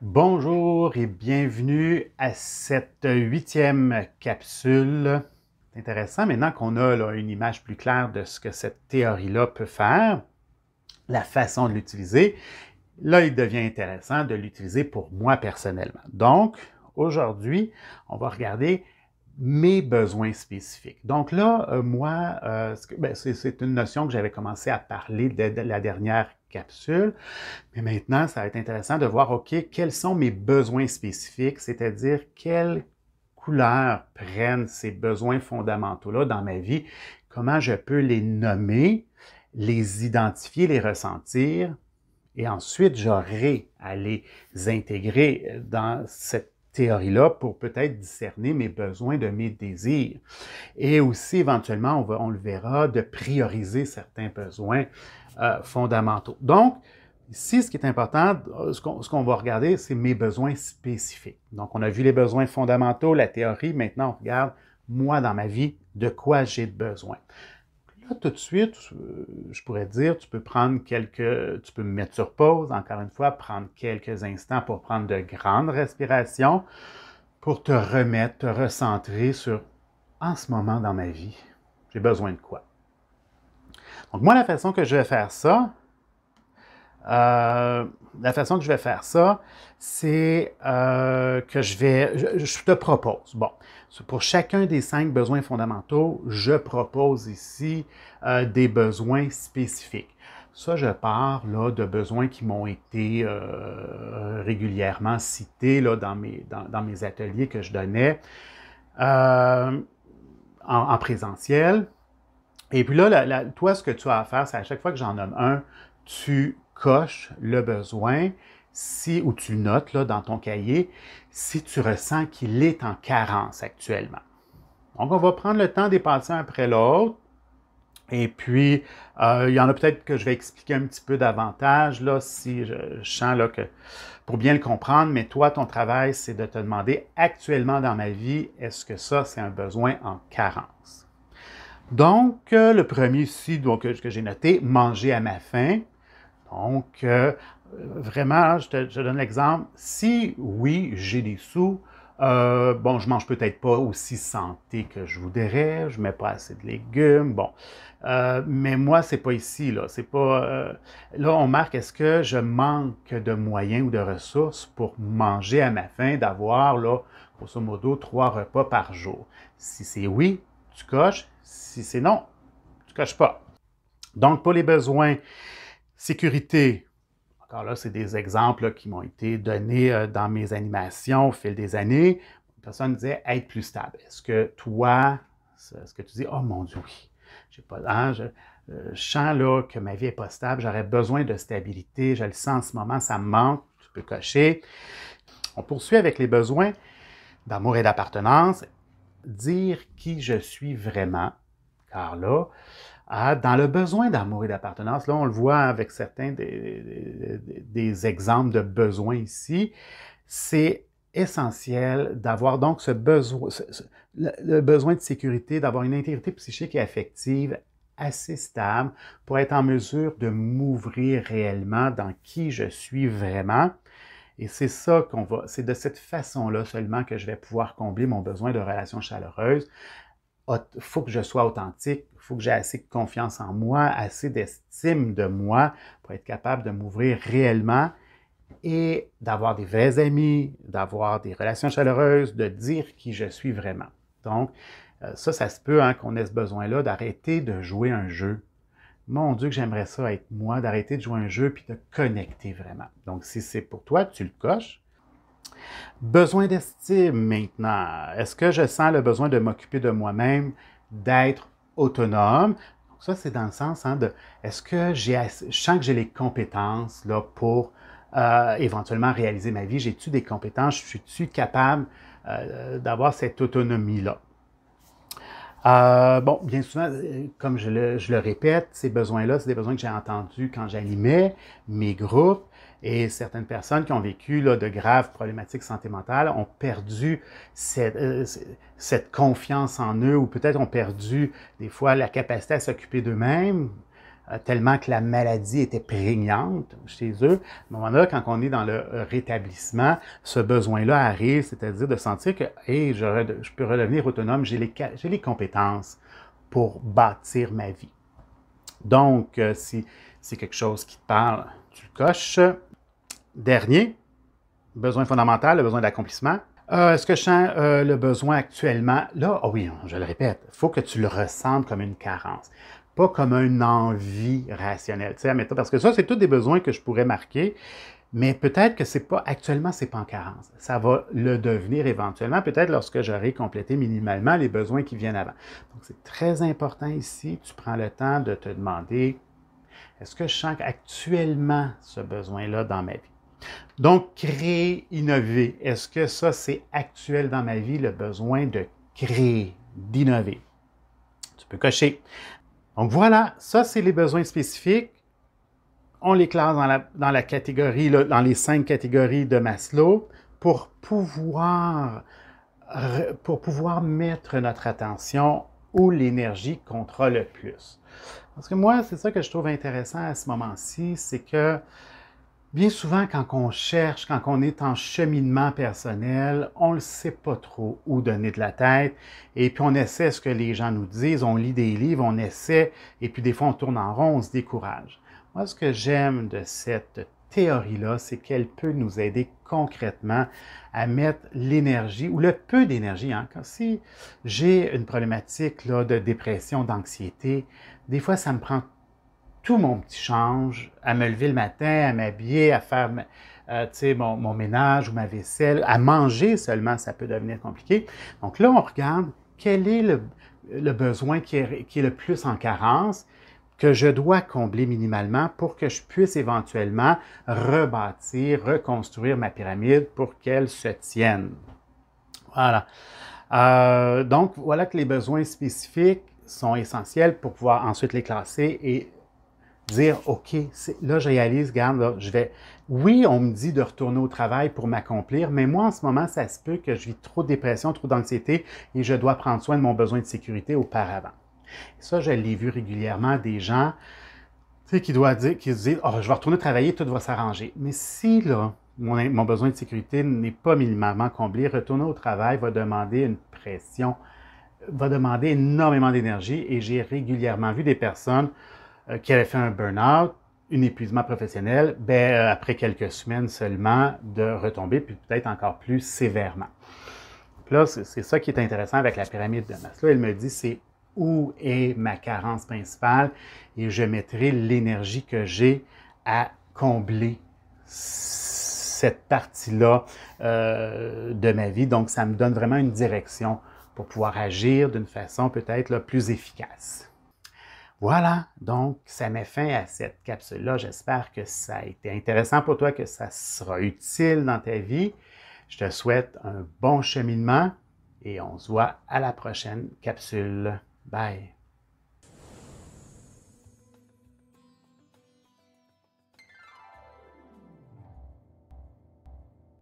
Bonjour et bienvenue à cette 8e capsule. C'est intéressant maintenant qu'on a là, une image plus claire de ce que cette théorie-là peut faire, la façon de l'utiliser. Là, il devient intéressant de l'utiliser pour moi personnellement. Donc, aujourd'hui, on va regarder mes besoins spécifiques. Donc là, moi, c'est une notion que j'avais commencé à parler dès la dernière capsule, mais maintenant, ça va être intéressant de voir, OK, quels sont mes besoins spécifiques, c'est-à-dire quelle couleur prennent ces besoins fondamentaux-là dans ma vie, comment je peux les nommer, les identifier, les ressentir, et ensuite, j'aurai à les intégrer dans cette théorie-là pour peut-être discerner mes besoins de mes désirs. Et aussi, éventuellement, on le verra, de prioriser certains besoins fondamentaux. Donc, ici, ce qui est important, ce qu'on va regarder, c'est mes besoins spécifiques. Donc, on a vu les besoins fondamentaux, la théorie. Maintenant, on regarde, moi, dans ma vie, de quoi j'ai besoin. Là, tout de suite, je pourrais dire, tu peux me mettre sur pause, encore une fois, prendre quelques instants pour prendre de grandes respirations, pour te remettre, te recentrer sur, en ce moment dans ma vie, j'ai besoin de quoi? Donc, moi, la façon que je vais faire ça, c'est que je te propose. Bon, pour chacun des 5 besoins fondamentaux, je propose ici des besoins spécifiques. Ça, je pars là, de besoins qui m'ont été régulièrement cités là, dans mes ateliers que je donnais en présentiel. Et puis là, toi, ce que tu as à faire, c'est à chaque fois que j'en nomme un, tu coches le besoin, ou tu le notes là, dans ton cahier, si tu ressens qu'il est en carence actuellement. Donc, on va prendre le temps d'y passer un après l'autre. Et puis, il y en a peut-être que je vais expliquer un petit peu davantage, là, si je sens là, que pour bien le comprendre, mais toi, ton travail, c'est de te demander actuellement dans ma vie, est-ce que ça, c'est un besoin en carence? Donc, le premier ici que j'ai noté, manger à ma faim. Donc, vraiment, je te donne l'exemple. Si, oui, j'ai des sous, bon, je mange peut-être pas aussi santé que je voudrais, je mets pas assez de légumes, bon. Mais moi, c'est pas ici, là. C'est pas. Là, on marque est-ce que je manque de moyens ou de ressources pour manger à ma faim, d'avoir, là, grosso modo, 3 repas par jour. Si c'est oui, tu coches. Si c'est non, tu coches pas. Donc, pour les besoins sécurité, encore là, c'est des exemples là, qui m'ont été donnés dans mes animations au fil des années. Une personne disait être plus stable. Est-ce que toi, est-ce que tu dis, oh mon Dieu, oui, j'ai pas, hein, je sens là que ma vie n'est pas stable, j'aurais besoin de stabilité, je le sens en ce moment, ça me manque, tu peux cocher. On poursuit avec les besoins d'amour et d'appartenance, dire qui je suis vraiment, car là, dans le besoin d'amour et d'appartenance, là, on le voit avec certains des exemples de besoins ici, c'est essentiel d'avoir donc ce besoin, le besoin de sécurité, d'avoir une intégrité psychique et affective assez stable pour être en mesure de m'ouvrir réellement dans qui je suis vraiment. Et c'est ça c'est de cette façon-là seulement que je vais pouvoir combler mon besoin de relations chaleureuses. Il faut que je sois authentique, il faut que j'ai assez de confiance en moi, assez d'estime de moi pour être capable de m'ouvrir réellement et d'avoir des vrais amis, d'avoir des relations chaleureuses, de dire qui je suis vraiment. Donc, ça se peut hein, qu'on ait ce besoin-là d'arrêter de jouer un jeu. Mon Dieu, que j'aimerais ça être moi, d'arrêter de jouer un jeu puis de connecter vraiment. Donc, si c'est pour toi, tu le coches. Besoin d'estime maintenant. Est-ce que je sens le besoin de m'occuper de moi-même, d'être autonome? Donc ça, c'est dans le sens de, est-ce que je sens que j'ai les compétences là, pour éventuellement réaliser ma vie? J'ai-tu des compétences? Suis-tu capable d'avoir cette autonomie-là? Bon, bien souvent, comme je le répète, ces besoins-là, c'est des besoins que j'ai entendus quand j'animais mes groupes et certaines personnes qui ont vécu là, de graves problématiques santé mentale ont perdu cette confiance en eux ou peut-être ont perdu des fois la capacité à s'occuper d'eux-mêmes tellement que la maladie était prégnante chez eux. À ce moment-là, quand on est dans le rétablissement, ce besoin-là arrive, c'est-à-dire de sentir que hey, je peux redevenir autonome, j'ai les compétences pour bâtir ma vie. Donc, si c'est quelque chose qui te parle, tu le coches. Dernier, besoin fondamental, le besoin d'accomplissement. Est-ce que je sens le besoin actuellement? Là, oh oui, je le répète, il faut que tu le ressentes comme une carence, pas comme une envie rationnelle. Tu sais, parce que ça, c'est tous des besoins que je pourrais marquer, mais peut-être que c'est pas, actuellement, c'est pas en carence. Ça va le devenir éventuellement, peut-être lorsque j'aurai complété minimalement les besoins qui viennent avant. Donc, c'est très important ici, tu prends le temps de te demander, est-ce que je sens actuellement ce besoin-là dans ma vie? Donc, créer, innover. Est-ce que ça, c'est actuel dans ma vie, le besoin de créer, d'innover? Tu peux cocher. Donc, voilà, ça, c'est les besoins spécifiques. On les classe dans la catégorie, là, dans les 5 catégories de Maslow pour pouvoir mettre notre attention où l'énergie comptera le plus. Parce que moi, c'est ça que je trouve intéressant à ce moment-ci, c'est que bien souvent, quand on cherche, quand on est en cheminement personnel, on ne sait pas trop où donner de la tête. Et puis, on essaie ce que les gens nous disent, on lit des livres, on essaie, et puis des fois, on tourne en rond, on se décourage. Moi, ce que j'aime de cette théorie-là, c'est qu'elle peut nous aider concrètement à mettre l'énergie, ou le peu d'énergie. Hein. Si j'ai une problématique là, de dépression, d'anxiété, des fois, ça me prend tout mon petit change, à me lever le matin, à m'habiller, à faire mon ménage ou ma vaisselle, à manger seulement, ça peut devenir compliqué. Donc là, on regarde quel est le besoin qui est le plus en carence, que je dois combler minimalement pour que je puisse éventuellement rebâtir, reconstruire ma pyramide pour qu'elle se tienne. Voilà. Donc, voilà que les besoins spécifiques sont essentiels pour pouvoir ensuite les classer et dire, OK, là, je réalise, regarde, là, oui, on me dit de retourner au travail pour m'accomplir, mais moi, en ce moment, ça se peut que je vis trop de dépression, trop d'anxiété et je dois prendre soin de mon besoin de sécurité auparavant. Et ça, je l'ai vu régulièrement, des gens, tu sais, qui se disent, oh, je vais retourner travailler, tout va s'arranger. Mais si, là, mon besoin de sécurité n'est pas minimalement comblé, retourner au travail va demander une pression, va demander énormément d'énergie et j'ai régulièrement vu des personnes qui avait fait un burn-out, un épuisement professionnel, après quelques semaines seulement, de retomber, puis peut-être encore plus sévèrement. Puis là, c'est ça qui est intéressant avec la pyramide de Maslow. Elle me dit, c'est où est ma carence principale et je mettrai l'énergie que j'ai à combler cette partie-là de ma vie. Donc, ça me donne vraiment une direction pour pouvoir agir d'une façon peut-être plus efficace. Voilà, donc ça met fin à cette capsule-là. J'espère que ça a été intéressant pour toi, que ça sera utile dans ta vie. Je te souhaite un bon cheminement et on se voit à la prochaine capsule. Bye!